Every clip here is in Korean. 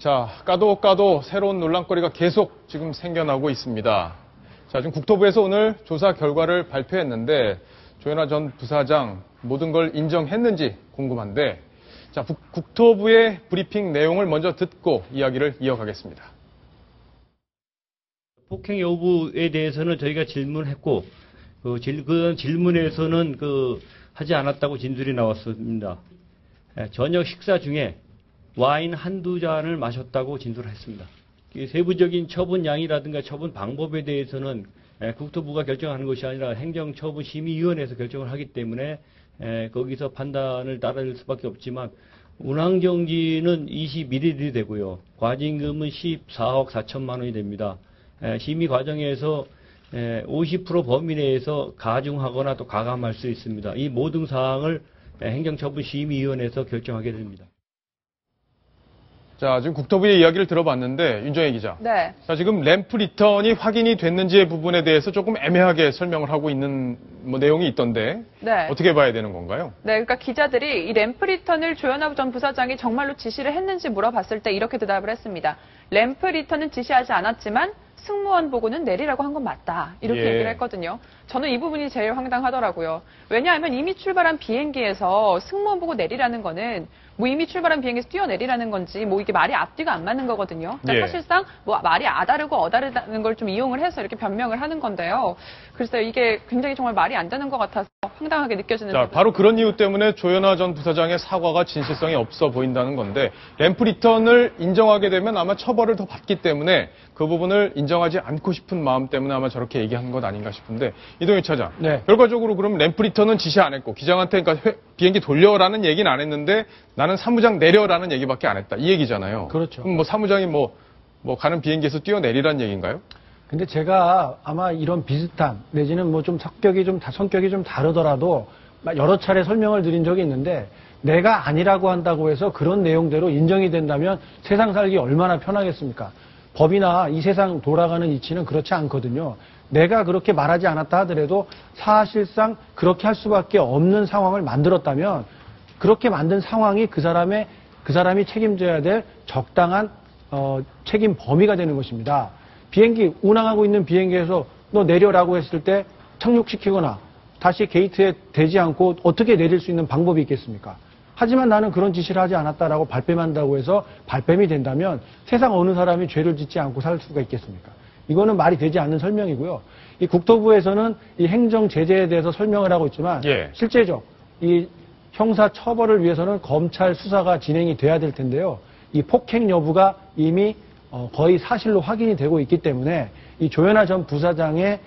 자, 까도 새로운 논란거리가 계속 지금 생겨나고 있습니다. 자, 지금 국토부에서 오늘 조사 결과를 발표했는데 조현아 전 부사장 모든 걸 인정했는지 궁금한데, 자, 국토부의 브리핑 내용을 먼저 듣고 이야기를 이어가겠습니다. 폭행 여부에 대해서는 저희가 질문했고, 그 질문에서는 하지 않았다고 진술이 나왔습니다. 저녁 식사 중에 와인 한두 잔을 마셨다고 진술했습니다. 세부적인 처분량이라든가 처분 방법에 대해서는 국토부가 결정하는 것이 아니라 행정처분심의위원회에서 결정을 하기 때문에 거기서 판단을 따를 수밖에 없지만, 운항정지는 21일이 되고요. 과징금은 14억 4천만 원이 됩니다. 심의 과정에서 50% 범위 내에서 가중하거나 또 가감할 수 있습니다. 이 모든 사항을 행정처분심의위원회에서 결정하게 됩니다. 자, 지금 국토부의 이야기를 들어봤는데 윤정혜 기자. 네. 자, 지금 램프 리턴이 확인이 됐는지의 부분에 대해서 조금 애매하게 설명을 하고 있는 내용이 있던데, 네. 어떻게 봐야 되는 건가요? 네, 그러니까 기자들이 이 램프 리턴을 조현아 전 부사장이 정말로 지시를 했는지 물어봤을 때 이렇게 대답을 했습니다. 램프 리턴은 지시하지 않았지만 승무원 보고는 내리라고 한 건 맞다. 이렇게 얘기를 했거든요. 저는 이 부분이 제일 황당하더라고요. 왜냐하면 이미 출발한 비행기에서 승무원 보고 내리라는 거는 이미 출발한 비행기에서 뛰어내리라는 건지 이게 말이 앞뒤가 안 맞는 거거든요. 그러니까 사실상 말이 아다르고 어다르다는 걸 좀 이용을 해서 이렇게 변명을 하는 건데요. 그래서 이게 굉장히 정말 말이 안 되는 것 같아서 황당하게 느껴지는. 자, 바로 그런 이유 때문에 조현아 전 부사장의 사과가 진실성이 없어 보인다는 건데, 램프 리턴을 인정하게 되면 아마 처벌을 더 받기 때문에 그 부분을 인정하지 않고 싶은 마음 때문에 아마 저렇게 얘기한 것 아닌가 싶은데, 이동희 차장. 네. 결과적으로 그럼 램프 리턴은 지시 안 했고 기장한테 그러니까 비행기 돌려라는 얘기는 안 했는데 나는 사무장 내려라는 얘기밖에 안 했다. 이 얘기잖아요. 그렇죠. 그럼 사무장이 가는 비행기에서 뛰어내리라는 얘기인가요? 근데 제가 아마 이런 비슷한 내지는 좀 성격이 좀 다르더라도 여러 차례 설명을 드린 적이 있는데, 내가 아니라고 한다고 해서 그런 내용대로 인정이 된다면 세상 살기 얼마나 편하겠습니까? 법이나 이 세상 돌아가는 이치는 그렇지 않거든요. 내가 그렇게 말하지 않았다 하더라도 사실상 그렇게 할 수밖에 없는 상황을 만들었다면, 그렇게 만든 상황이 그 사람이 책임져야 될 적당한 책임 범위가 되는 것입니다. 비행기 운항하고 있는 비행기에서 너 내려라고 했을 때 착륙시키거나 다시 게이트에 대지 않고 어떻게 내릴 수 있는 방법이 있겠습니까? 하지만 나는 그런 지시를 하지 않았다라고 발뺌한다고 해서 발뺌이 된다면 세상 어느 사람이 죄를 짓지 않고 살 수가 있겠습니까? 이거는 말이 되지 않는 설명이고요. 이 국토부에서는 이 행정 제재에 대해서 설명을 하고 있지만, 실제적 이 형사 처벌을 위해서는 검찰 수사가 진행이 돼야 될 텐데요. 이 폭행 여부가 이미 거의 사실로 확인이 되고 있기 때문에 이 조현아 전 부사장의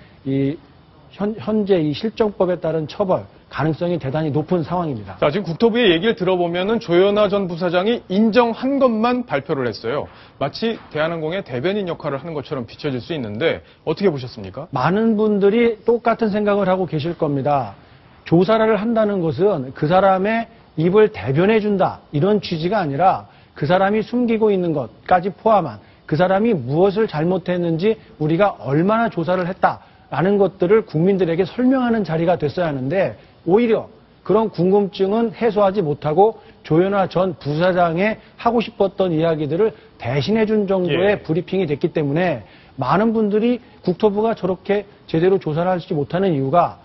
현재 이 실정법에 따른 처벌 가능성이 대단히 높은 상황입니다. 자, 지금 국토부의 얘기를 들어보면은 조현아 전 부사장이 인정한 것만 발표를 했어요. 마치 대한항공의 대변인 역할을 하는 것처럼 비춰질 수 있는데 어떻게 보셨습니까? 많은 분들이 똑같은 생각을 하고 계실 겁니다. 조사를 한다는 것은 그 사람의 입을 대변해준다 이런 취지가 아니라 그 사람이 숨기고 있는 것까지 포함한 그 사람이 무엇을 잘못했는지 우리가 얼마나 조사를 했다라는 것들을 국민들에게 설명하는 자리가 됐어야 하는데, 오히려 그런 궁금증은 해소하지 못하고 조현아 전 부사장의 하고 싶었던 이야기들을 대신해준 정도의 브리핑이 됐기 때문에 많은 분들이 국토부가 저렇게 제대로 조사를 하지 못하는 이유가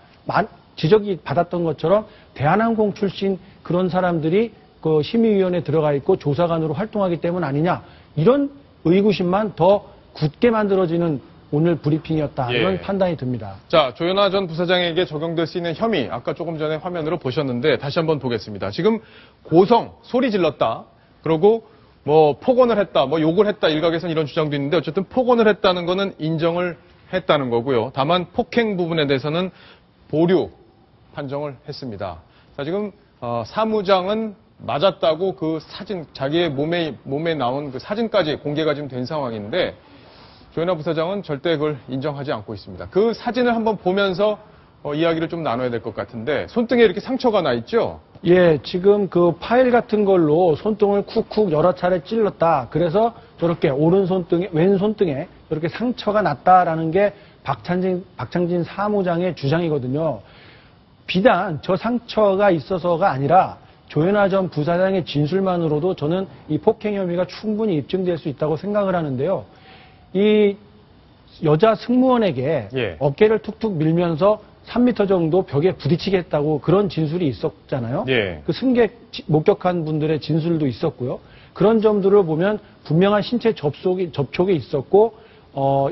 지적이 받았던 것처럼 대한항공 출신 그런 사람들이 그 심의위원회에 들어가 있고 조사관으로 활동하기 때문 아니냐, 이런 의구심만 더 굳게 만들어지는 오늘 브리핑이었다, 이런 판단이 듭니다. 자, 조현아 전 부사장에게 적용될 수 있는 혐의, 아까 조금 전에 화면으로 보셨는데 다시 한번 보겠습니다. 지금 고성, 소리 질렀다, 그리고 폭언을 했다, 욕을 했다, 일각에서는 이런 주장도 있는데 어쨌든 폭언을 했다는 거는 인정을 했다는 거고요. 다만 폭행 부분에 대해서는 보류 판정을 했습니다. 자, 지금 사무장은 맞았다고 그 사진, 자기의 몸에 나온 그 사진까지 공개가 지금 된 상황인데, 조현아 부사장은 절대 그걸 인정하지 않고 있습니다. 그 사진을 한번 보면서 이야기를 좀 나눠야 될 것 같은데, 손등에 이렇게 상처가 나 있죠? 예, 지금 그 파일 같은 걸로 손등을 쿡쿡 여러 차례 찔렀다. 그래서 저렇게 왼손등에 이렇게 상처가 났다라는 게 박창진 사무장의 주장이거든요. 비단 저 상처가 있어서가 아니라 조현아 전 부사장의 진술만으로도 저는 이 폭행 혐의가 충분히 입증될 수 있다고 생각을 하는데요. 이 여자 승무원에게 예. 어깨를 툭툭 밀면서 3m 정도 벽에 부딪히게 했다고 그런 진술이 있었잖아요. 예. 그 승객 목격한 분들의 진술도 있었고요. 그런 점들을 보면 분명한 신체 접촉이 있었고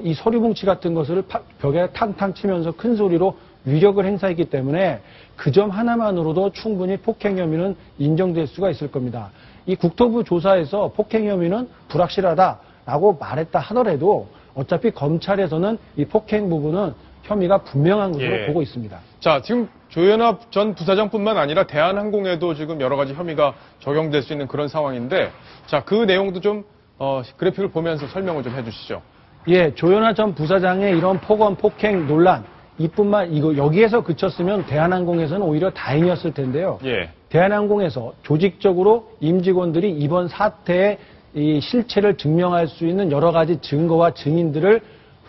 이 서류뭉치 같은 것을 벽에 탕탕 치면서 큰 소리로 위력을 행사했기 때문에 그 점 하나만으로도 충분히 폭행 혐의는 인정될 수가 있을 겁니다. 이 국토부 조사에서 폭행 혐의는 불확실하다라고 말했다 하더라도 어차피 검찰에서는 이 폭행 부분은 혐의가 분명한 것으로 예. 보고 있습니다. 자, 지금 조현아 전 부사장뿐만 아니라 대한항공에도 지금 여러 가지 혐의가 적용될 수 있는 그런 상황인데, 자, 그 내용도 좀 그래픽을 보면서 설명을 좀 해주시죠. 예, 조현아 전 부사장의 이런 폭행 논란 여기에서 그쳤으면 대한항공에서는 오히려 다행이었을 텐데요. 예. 대한항공에서 조직적으로 임직원들이 이번 사태의 이 실체를 증명할 수 있는 여러 가지 증거와 증인들을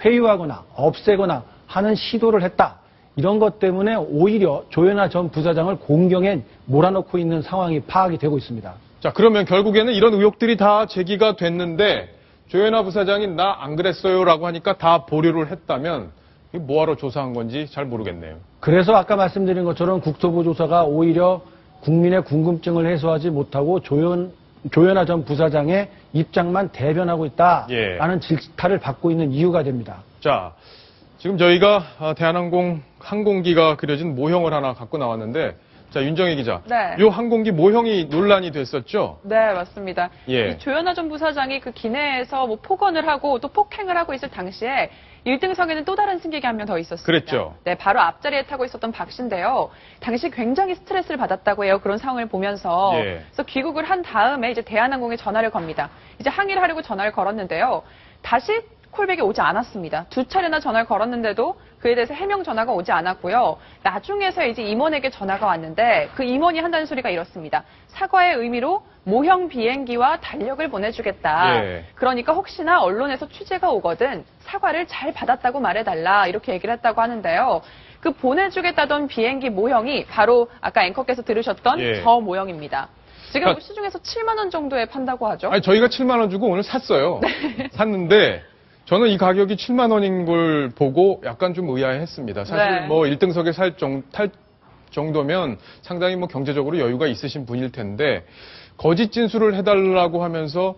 회유하거나 없애거나 하는 시도를 했다. 이런 것 때문에 오히려 조현아 전 부사장을 공경에 몰아넣고 있는 상황이 파악이 되고 있습니다. 자, 그러면 결국에는 이런 의혹들이 다 제기가 됐는데 조현아 부사장이 나 안 그랬어요라고 하니까 다 보류를 했다면 이게 뭐하러 조사한 건지 잘 모르겠네요. 그래서 아까 말씀드린 것처럼 국토부 조사가 오히려 국민의 궁금증을 해소하지 못하고 조현아 전 부사장의 입장만 대변하고 있다라는 질타를 받고 있는 이유가 됩니다. 자, 지금 저희가 대한항공 항공기가 그려진 모형을 하나 갖고 나왔는데, 자, 윤정혜 기자. 네. 이 항공기 모형이 논란이 됐었죠? 네, 맞습니다. 예. 이 조현아 전 부사장이 그 기내에서 뭐 폭언을 하고 또 폭행을 하고 있을 당시에 1등석에는 또 다른 승객이 한 명 더 있었습니다. 그랬죠. 네, 바로 앞자리에 타고 있었던 박 씨인데요. 당시 굉장히 스트레스를 받았다고 해요. 그런 상황을 보면서. 예. 그래서 귀국을 한 다음에 이제 대한항공에 전화를 겁니다. 이제 항의를 하려고 전화를 걸었는데요. 다시 콜백이 오지 않았습니다. 2차례나 전화를 걸었는데도 그에 대해서 해명 전화가 오지 않았고요. 나중에서 이제 임원에게 전화가 왔는데 그 임원이 한다는 소리가 이렇습니다. 사과의 의미로 모형 비행기와 달력을 보내주겠다. 예. 그러니까 혹시나 언론에서 취재가 오거든 사과를 잘 받았다고 말해달라. 이렇게 얘기를 했다고 하는데요. 그 보내주겠다던 비행기 모형이 바로 아까 앵커께서 들으셨던 예. 저 모형입니다. 지금 그러니까- 시중에서 7만 원 정도에 판다고 하죠. 아니, 저희가 7만 원 주고 오늘 샀어요. 샀는데, 저는 이 가격이 7만 원인 걸 보고 약간 좀 의아했습니다. 사실 네. 뭐 1등석에 탈 정도면 상당히 뭐 경제적으로 여유가 있으신 분일 텐데, 거짓 진술을 해달라고 하면서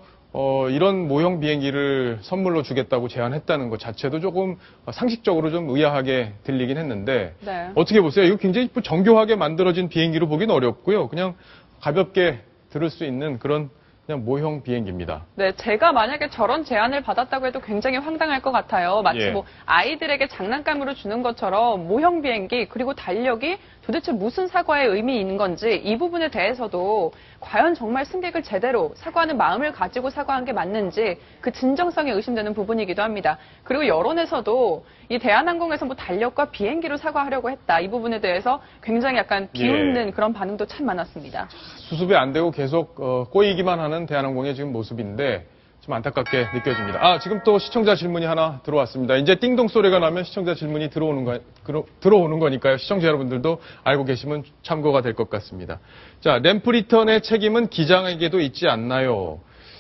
이런 모형 비행기를 선물로 주겠다고 제안했다는 것 자체도 조금 상식적으로 좀 의아하게 들리긴 했는데, 네. 어떻게 보세요? 이거 굉장히 정교하게 만들어진 비행기로 보긴 어렵고요. 그냥 가볍게 들을 수 있는 그런 그냥 모형 비행기입니다. 네, 제가 만약에 저런 제안을 받았다고 해도 굉장히 황당할 것 같아요. 마치 예. 뭐 아이들에게 장난감으로 주는 것처럼 모형 비행기 그리고 달력이 도대체 무슨 사과의 의미 있는 건지 이 부분에 대해서도 과연 정말 승객을 제대로 사과하는 마음을 가지고 사과한 게 맞는지 그 진정성이 의심되는 부분이기도 합니다. 그리고 여론에서도 이 대한항공에서 뭐 달력과 비행기로 사과하려고 했다. 이 부분에 대해서 굉장히 약간 비웃는 그런 반응도 참 많았습니다. 수습이 안 되고 계속 꼬이기만 하는 대한항공의 지금 모습인데 좀 안타깝게 느껴집니다. 아, 지금 또 시청자 질문이 하나 들어왔습니다. 이제 띵동 소리가 나면 시청자 질문이 들어오는 거니까요. 시청자 여러분들도 알고 계시면 참고가 될 것 같습니다. 자, 램프 리턴의 책임은 기장에게도 있지 않나요?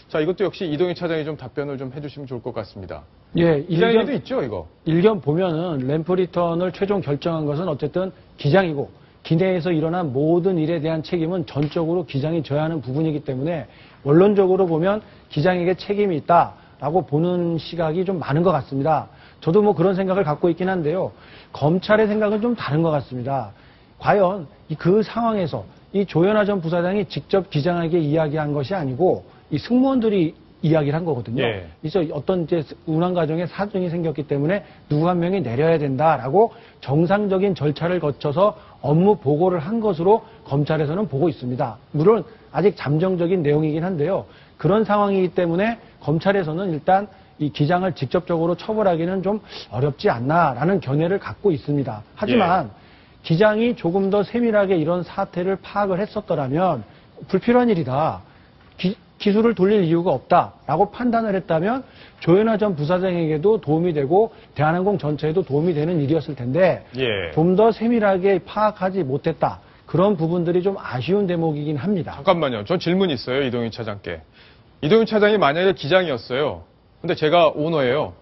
자, 이것도 역시 이동희 차장이 좀 답변을 좀 해주시면 좋을 것 같습니다. 예, 기장에게도 있죠, 이거? 일견 보면은 램프 리턴을 최종 결정한 것은 어쨌든 기장이고 기내에서 일어난 모든 일에 대한 책임은 전적으로 기장이 져야 하는 부분이기 때문에 원론적으로 보면 기장에게 책임이 있다라고 보는 시각이 좀 많은 것 같습니다. 저도 뭐 그런 생각을 갖고 있긴 한데요. 검찰의 생각은 좀 다른 것 같습니다. 과연 그 상황에서 이 조현아 전 부사장이 직접 기장에게 이야기한 것이 아니고 이 승무원들이 이야기를 한 거거든요. 예. 이제 어떤 이제 운항 과정에 사정이 생겼기 때문에 누구 한 명이 내려야 된다라고 정상적인 절차를 거쳐서 업무 보고를 한 것으로 검찰에서는 보고 있습니다. 물론 아직 잠정적인 내용이긴 한데요. 그런 상황이기 때문에 검찰에서는 일단 이 기장을 직접적으로 처벌하기는 좀 어렵지 않나라는 견해를 갖고 있습니다. 하지만 기장이 조금 더 세밀하게 이런 사태를 파악을 했었더라면 불필요한 일이다. 기술을 돌릴 이유가 없다라고 판단을 했다면 조현아 전 부사장에게도 도움이 되고 대한항공 전체에도 도움이 되는 일이었을 텐데 좀 더 세밀하게 파악하지 못했다. 그런 부분들이 좀 아쉬운 대목이긴 합니다. 잠깐만요. 전 질문이 있어요. 이동윤 차장께. 이동윤 차장이 만약에 기장이었어요. 근데 제가 오너예요.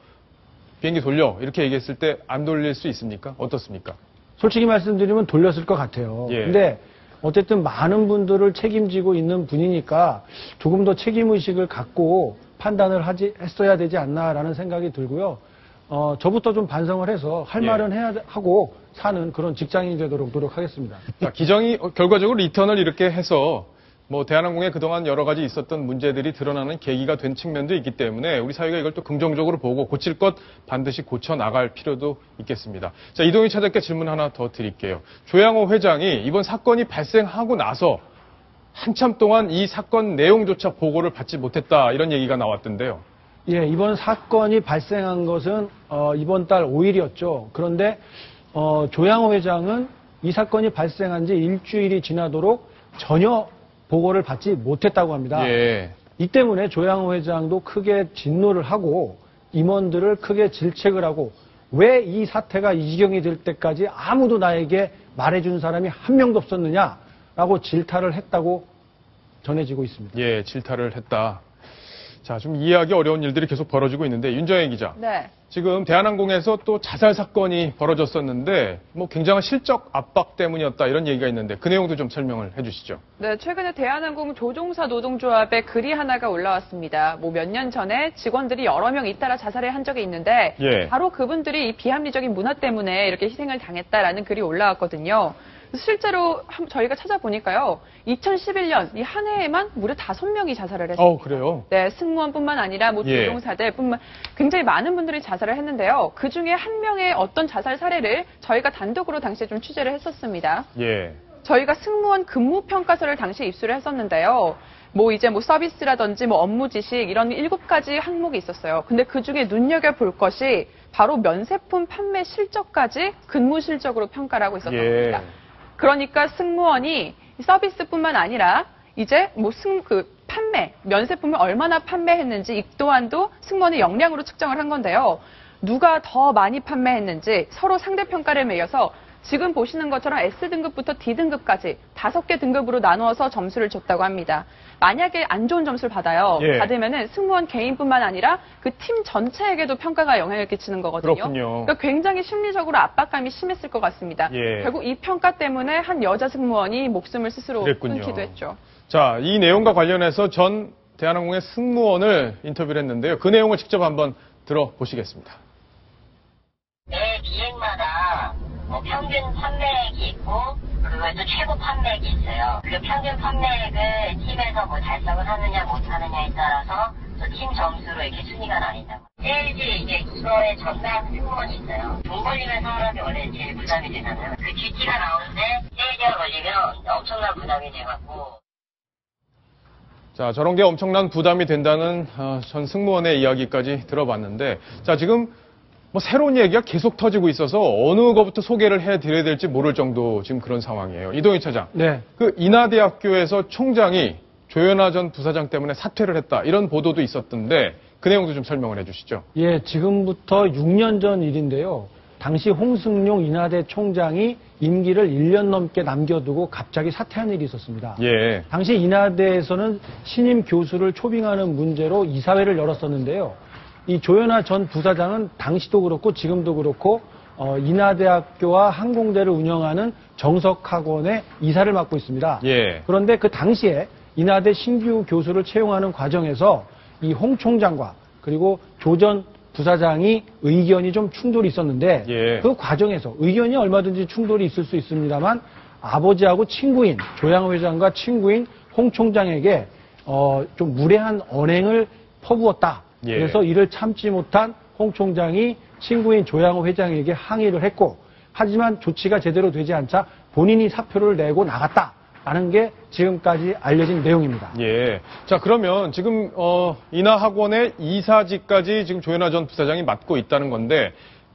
비행기 돌려. 이렇게 얘기했을 때 안 돌릴 수 있습니까? 어떻습니까? 솔직히 말씀드리면 돌렸을 것 같아요. 예. 근데 어쨌든 많은 분들을 책임지고 있는 분이니까 조금 더 책임의식을 갖고 판단을 했어야 되지 않나라는 생각이 들고요. 저부터 좀 반성을 해서 할 예. 말은 해야 하고 사는 그런 직장인이 되도록 노력하겠습니다. 자, 기정이 결과적으로 리턴을 이렇게 해서 뭐 대한항공에 그동안 여러 가지 있었던 문제들이 드러나는 계기가 된 측면도 있기 때문에 우리 사회가 이걸 또 긍정적으로 보고 고칠 것 반드시 고쳐 나갈 필요도 있겠습니다. 자, 이동희 차장께 질문 하나 더 드릴게요. 조양호 회장이 이번 사건이 발생하고 나서 한참 동안 이 사건 내용조차 보고를 받지 못했다 이런 얘기가 나왔던데요. 예, 이번 사건이 발생한 것은 이번 달 5일이었죠. 그런데 조양호 회장은 이 사건이 발생한 지 일주일이 지나도록 전혀 보고를 받지 못했다고 합니다. 예. 이 때문에 조양호 회장도 크게 진노를 하고 임원들을 크게 질책을 하고 왜 이 사태가 이 지경이 될 때까지 아무도 나에게 말해준 사람이 한 명도 없었느냐라고 질타를 했다고 전해지고 있습니다. 예, 질타를 했다. 자, 좀 이해하기 어려운 일들이 계속 벌어지고 있는데 윤정혜 기자. 네. 지금 대한항공에서 또 자살 사건이 벌어졌었는데 뭐 굉장한 실적 압박 때문이었다 이런 얘기가 있는데 그 내용도 좀 설명을 해주시죠. 네, 최근에 대한항공 조종사 노동조합에 글이 하나가 올라왔습니다. 뭐 몇 년 전에 직원들이 여러 명 잇따라 자살을 한 적이 있는데 예. 바로 그분들이 이 비합리적인 문화 때문에 이렇게 희생을 당했다라는 글이 올라왔거든요. 실제로 저희가 찾아보니까요. 2011년 이 한 해에만 무려 5명이 자살을 했습니다. 그래요? 네, 승무원뿐만 아니라 뭐 예. 조종사들뿐만 굉장히 많은 분들이 자살을 했는데요. 그 중에 한 명의 어떤 자살 사례를 저희가 단독으로 당시에 좀 취재를 했었습니다. 예. 저희가 승무원 근무 평가서를 당시에 입수를 했었는데요. 뭐 이제 뭐 서비스라든지 뭐 업무 지식 이런 7가지 항목이 있었어요. 근데 그 중에 눈여겨볼 것이 바로 면세품 판매 실적까지 근무 실적으로 평가를 하고 있었던 겁니다. 그러니까 승무원이 서비스뿐만 아니라 이제 뭐 판매, 면세품을 얼마나 판매했는지 이 또한도 승무원의 역량으로 측정을 한 건데요. 누가 더 많이 판매했는지 서로 상대평가를 매여서 지금 보시는 것처럼 S등급부터 D등급까지 5개 등급으로 나누어서 점수를 줬다고 합니다. 만약에 안 좋은 점수를 받으면은 승무원 개인뿐만 아니라 그 팀 전체에게도 평가가 영향을 끼치는 거거든요. 그렇군요. 그러니까 굉장히 심리적으로 압박감이 심했을 것 같습니다. 예. 결국 이 평가 때문에 한 여자 승무원이 목숨을 스스로 그랬군요. 끊기도 했죠. 자, 이 내용과 관련해서 전 대한항공의 승무원을 인터뷰를 했는데요. 그 내용을 직접 한번 들어보시겠습니다. 매 비행마다 뭐 평균 판매액이 있고 그걸 또 최고 판매액이 있어요. 그 평균 판매액을 팀에서 뭐 달성을 하느냐 못하느냐에 따라서 또 팀 점수로 이렇게 순위가 나뉜다고. 세일즈 이제 이거에 전담 승무원이 있어요. 돈 걸리는 사람이 원래 제일 부담이 되잖아요. 그 듀티가 나오는데 세일즈가 걸리면 엄청난 부담이 돼갖고. 자, 저런 게 엄청난 부담이 된다는 전 승무원의 이야기까지 들어봤는데, 자, 지금 뭐 새로운 얘기가 계속 터지고 있어서 어느 것부터 소개를 해드려야 될지 모를 정도 지금 그런 상황이에요. 이동희 차장. 네. 그 인하대학교에서 총장이 조현아 전 부사장 때문에 사퇴를 했다. 이런 보도도 있었던데 그 내용도 좀 설명을 해주시죠. 예, 지금부터 6년 전 일인데요. 당시 홍승용 인하대 총장이 임기를 1년 넘게 남겨두고 갑자기 사퇴한 일이 있었습니다. 예. 당시 인하대에서는 신임 교수를 초빙하는 문제로 이사회를 열었었는데요. 이 조현아 전 부사장은 당시도 그렇고 지금도 그렇고 인하대학교와 항공대를 운영하는 정석학원의 이사를 맡고 있습니다. 예. 그런데 그 당시에 인하대 신규 교수를 채용하는 과정에서 이 홍 총장과 그리고 조 전 부사장이 의견이 좀 충돌이 있었는데 예. 그 과정에서 의견이 얼마든지 충돌이 있을 수 있습니다만 아버지하고 친구인 조양호 회장과 친구인 홍 총장에게 좀 무례한 언행을 퍼부었다. 예. 그래서 이를 참지 못한 홍 총장이 친구인 조양호 회장에게 항의를 했고 하지만 조치가 제대로 되지 않자 본인이 사표를 내고 나갔다라는 게 지금까지 알려진 내용입니다. 예. 자, 그러면 지금 인하학원의 이사직까지 지금 조현아 전 부사장이 맡고 있다는 건데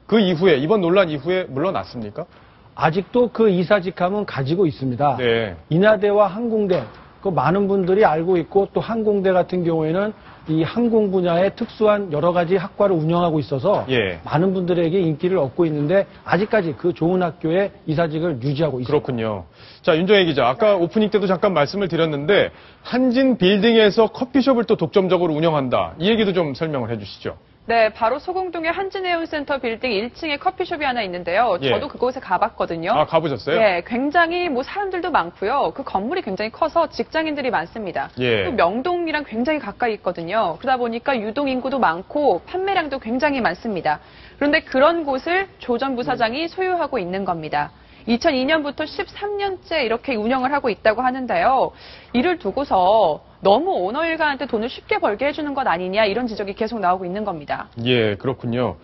그 이후에 이번 논란 이후에 물러났습니까? 아직도 그 이사직함은 가지고 있습니다. 네. 인하대와 항공대, 그 많은 분들이 알고 있고 또 항공대 같은 경우에는 이 항공 분야의 특수한 여러 가지 학과를 운영하고 있어서 예. 많은 분들에게 인기를 얻고 있는데 아직까지 그 좋은 학교의 이사직을 유지하고 있습니다. 그렇군요. 자, 윤정혜 기자. 아까 오프닝 때도 잠깐 말씀을 드렸는데 한진 빌딩에서 커피숍을 또 독점적으로 운영한다. 이 얘기도 좀 설명을 해 주시죠. 네, 바로 소공동의 한진해운센터 빌딩 1층에 커피숍이 하나 있는데요. 예. 저도 그곳에 가봤거든요. 아, 가보셨어요? 예, 굉장히 뭐 사람들도 많고요. 그 건물이 굉장히 커서 직장인들이 많습니다. 예. 또 명동이랑 굉장히 가까이 있거든요. 그러다 보니까 유동 인구도 많고 판매량도 굉장히 많습니다. 그런데 그런 곳을 조 전 부사장이 소유하고 있는 겁니다. 2002년부터 13년째 이렇게 운영을 하고 있다고 하는데요. 이를 두고서 너무 오너 일가한테 돈을 쉽게 벌게 해주는 것 아니냐 이런 지적이 계속 나오고 있는 겁니다. 예, 그렇군요.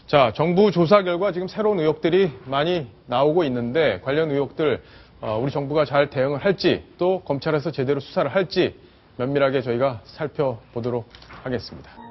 자, 정부 조사 결과 지금 새로운 의혹들이 많이 나오고 있는데 관련 의혹들 우리 정부가 잘 대응을 할지 또 검찰에서 제대로 수사를 할지 면밀하게 저희가 살펴보도록 하겠습니다.